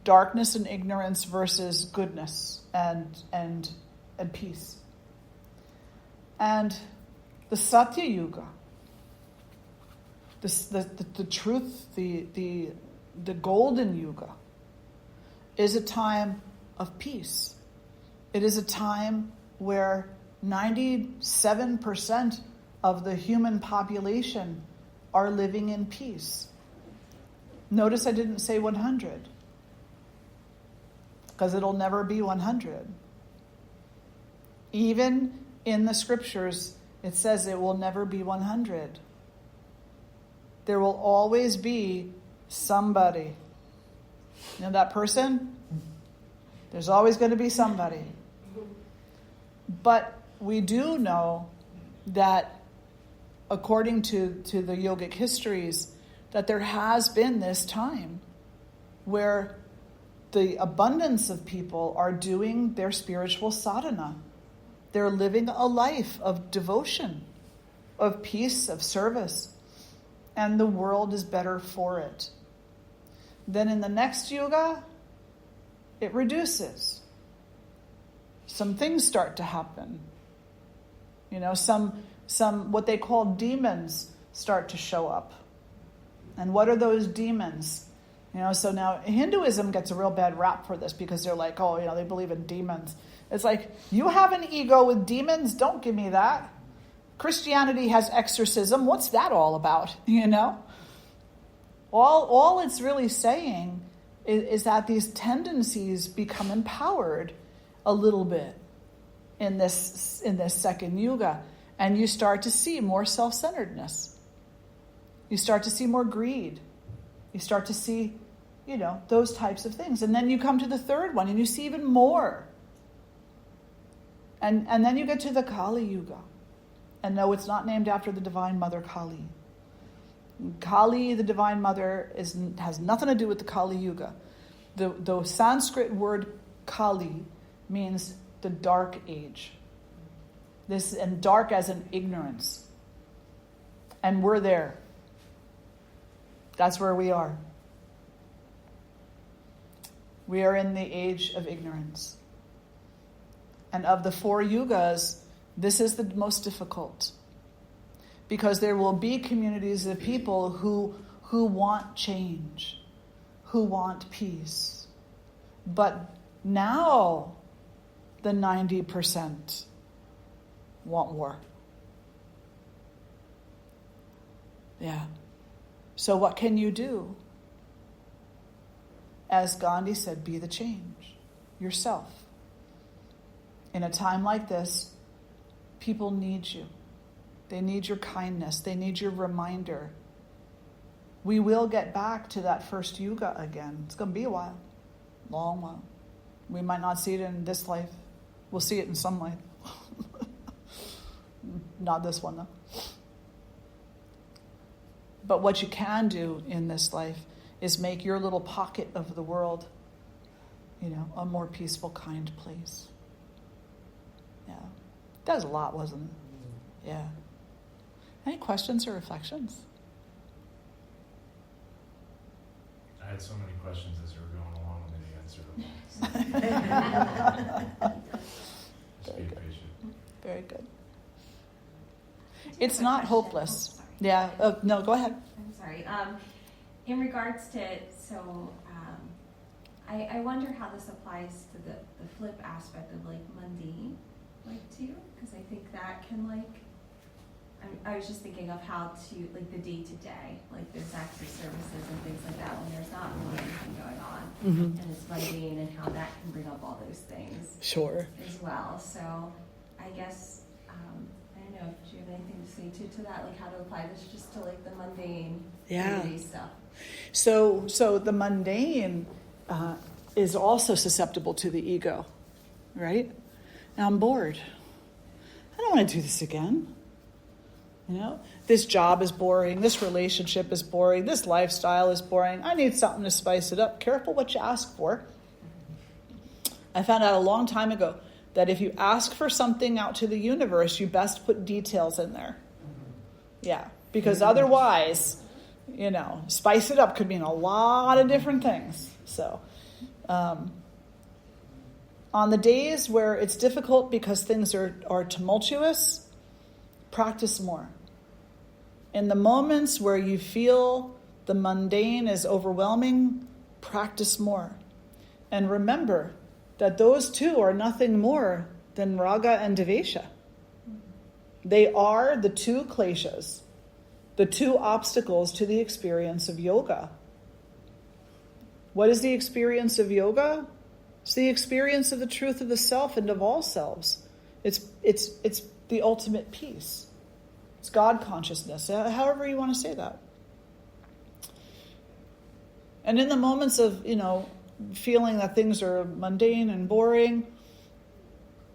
darkness and ignorance versus goodness and peace. And the Satya Yuga, the truth, the golden Yuga, is a time of peace. It is a time where 97% of the human population are living in peace. Notice I didn't say 100, because it'll never be 100. Even in the scriptures, it says it will never be 100. There will always be somebody. You know that person? There's always going to be somebody. But we do know that according to the yogic histories, that there has been this time where the abundance of people are doing their spiritual sadhana. They're living a life of devotion, of peace, of service, and the world is better for it. Then in the next yuga, it reduces. Some things start to happen. Some what they call demons start to show up. And what are those demons? So now Hinduism gets a real bad rap for this because they're like, they believe in demons. It's like, you have an ego with demons? Don't give me that. Christianity has exorcism. What's that all about? All it's really saying is that these tendencies become empowered a little bit in this second yuga, and you start to see more self-centeredness. You start to see more greed. You start to see, those types of things. And then you come to the third one and you see even more. And then you get to the Kali Yuga. And no, it's not named after the Divine Mother Kali. Kali, the Divine Mother, has nothing to do with the Kali Yuga. The Sanskrit word Kali means the dark age. And dark as in ignorance. And we're there. That's where we are. We are in the age of ignorance. And of the 4 yugas, this is the most difficult. Because there will be communities of people who want change, who want peace. But now the 90% want war. Yeah. So what can you do? As Gandhi said, be the change yourself. In a time like this, people need you. They need your kindness. They need your reminder. We will get back to that first yuga again. It's going to be a while. Long while. We might not see it in this life. We'll see it in some life. Not this one, though. But what you can do in this life is make your little pocket of the world, a more peaceful, kind place. Yeah. That was a lot, wasn't it? Yeah. Any questions or reflections? I had so many questions as we were going along, and then you answered them. Just be patient. Very good. It's not hopeless. Yeah. Oh, no, go ahead. I'm sorry. In regards to, I wonder how this applies to the flip aspect of mundane, too, because I think that can I was just thinking of how to, the day-to-day, there's acts of services and things like that when there's not really anything going on. Mm-hmm. And it's mundane and how that can bring up all those things. Sure. As well. So I guess, I don't know if you have anything to say to that, how to apply this just to the mundane day-to-day stuff. So the mundane is also susceptible to the ego, right? Now I'm bored. I don't want to do this again. This job is boring. This relationship is boring. This lifestyle is boring. I need something to spice it up. Careful what you ask for. I found out a long time ago that if you ask for something out to the universe, you best put details in there. Yeah, because otherwise, spice it up could mean a lot of different things. So, on the days where it's difficult because things are tumultuous, practice more. In the moments where you feel the mundane is overwhelming, practice more. And remember that those two are nothing more than raga and devesha. They are the two kleshas, the two obstacles to the experience of yoga. What is the experience of yoga? It's the experience of the truth of the self and of all selves. It's the ultimate peace. It's God consciousness, however you want to say that. And in the moments of, feeling that things are mundane and boring,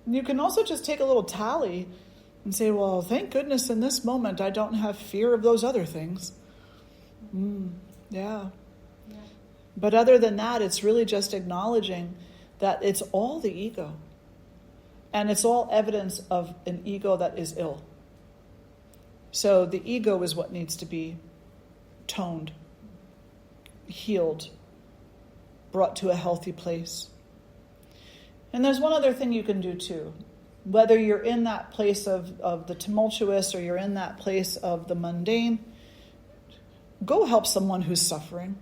you can also just take a little tally And say, well, thank goodness in this moment I don't have fear of those other things. Yeah. But other than that, it's really just acknowledging that it's all the ego. And it's all evidence of an ego that is ill. So the ego is what needs to be toned, healed, brought to a healthy place. And there's one other thing you can do too. Whether you're in that place of the tumultuous or you're in that place of the mundane, go help someone who's suffering,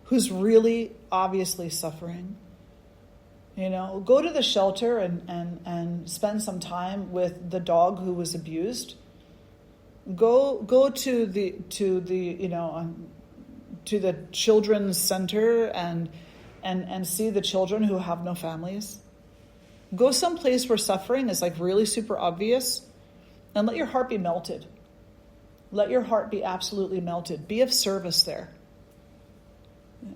who's really obviously suffering. Go to the shelter and spend some time with the dog who was abused. Go to the children's center and see the children who have no families. Go someplace where suffering is really super obvious, and let your heart be melted. Let your heart be absolutely melted. Be of service there.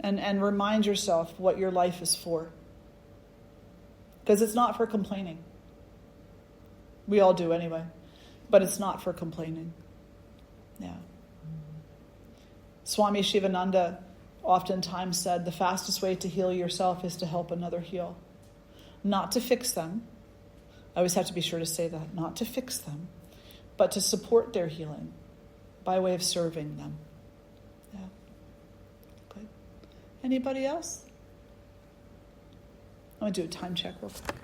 And remind yourself what your life is for. Because it's not for complaining. We all do anyway. But it's not for complaining. Yeah. Swami Shivananda oftentimes said, the fastest way to heal yourself is to help another heal. Not to fix them. I always have to be sure to say that. Not to fix them, but to support their healing by way of serving them. Yeah. Good. Anybody else? I'm going to do a time check real quick.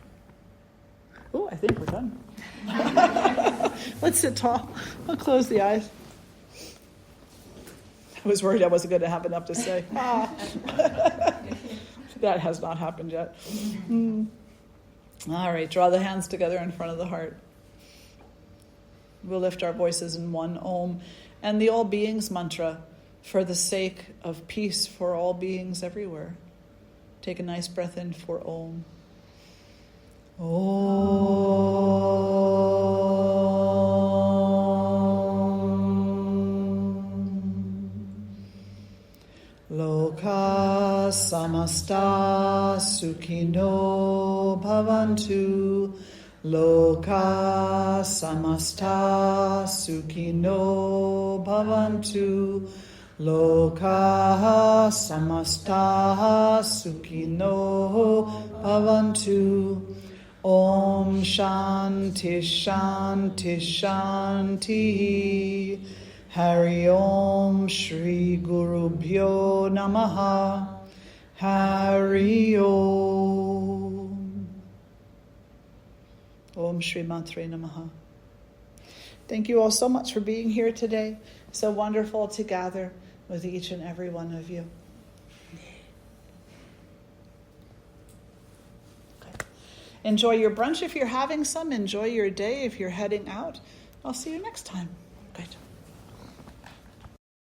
Oh, I think we're done. Let's sit tall. I'll close the eyes. I was worried I wasn't going to have enough to say. That has not happened yet. All right, draw the hands together in front of the heart. We'll lift our voices in one Om and the All Beings mantra for the sake of peace for all beings everywhere. Take a nice breath in for Om. Loka samasta sukhino bhavantu. Loka samasta sukhino bhavantu. Loka samasta sukhino bhavantu. Om Shanti Shanti Shanti. Hari Om Shri Guru Bhyo Namaha. Hari Om. Om Shri Matre Namaha. Thank you all so much for being here today. So wonderful to gather with each and every one of you. Okay. Enjoy your brunch if you're having some. Enjoy your day if you're heading out. I'll see you next time. Good.